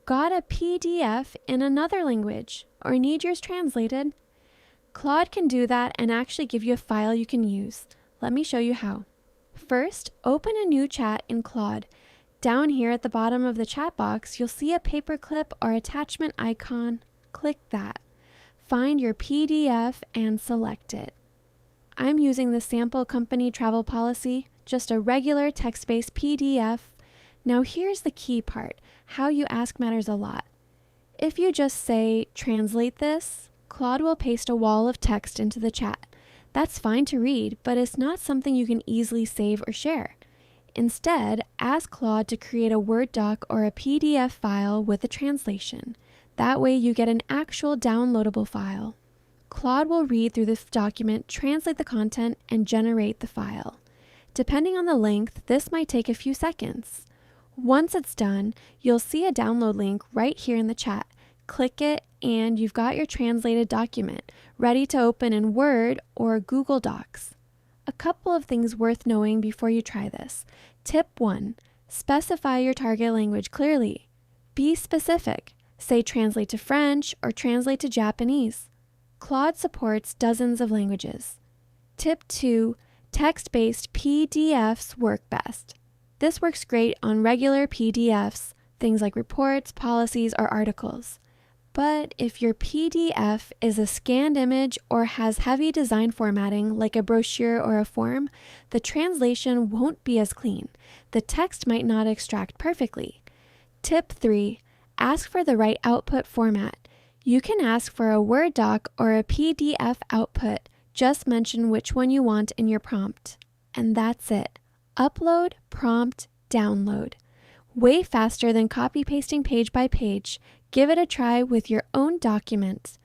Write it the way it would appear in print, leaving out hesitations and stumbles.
got a PDF in another language or need yours translated? Claude can do that and actually give you a file you can use. Let me show you how. First, open a new chat in Claude. Down here at the bottom of the chat box, you'll see a paperclip or attachment icon. Click that. Find your PDF and select it. I'm using the sample company travel policy, just a regular text-based PDF. Now here's the key part. How you ask matters a lot. If you just say, translate this, Claude will paste a wall of text into the chat. That's fine to read, but it's not something you can easily save or share. Instead, ask Claude to create a Word doc or a PDF file with a translation. That way you get an actual downloadable file. Claude will read through this document, translate the content, and generate the file. Depending on the length, this might take a few seconds. Once it's done, you'll see a download link right here in the chat. Click it and you've got your translated document ready to open in Word or Google Docs. A couple of things worth knowing before you try this. Tip 1. Specify your target language clearly. Be specific. Say translate to French or translate to Japanese. Claude supports dozens of languages. Tip 2. Text-based PDFs work best. This works great on regular PDFs, things like reports, policies, or articles. But if your PDF is a scanned image or has heavy design formatting like a brochure or a form, the translation won't be as clean. The text might not extract perfectly. Tip 3. Ask for the right output format. You can ask for a Word doc or a PDF output. Just mention which one you want in your prompt. And that's it. Upload, prompt, download. Way faster than copy-pasting page by page. Give it a try with your own document.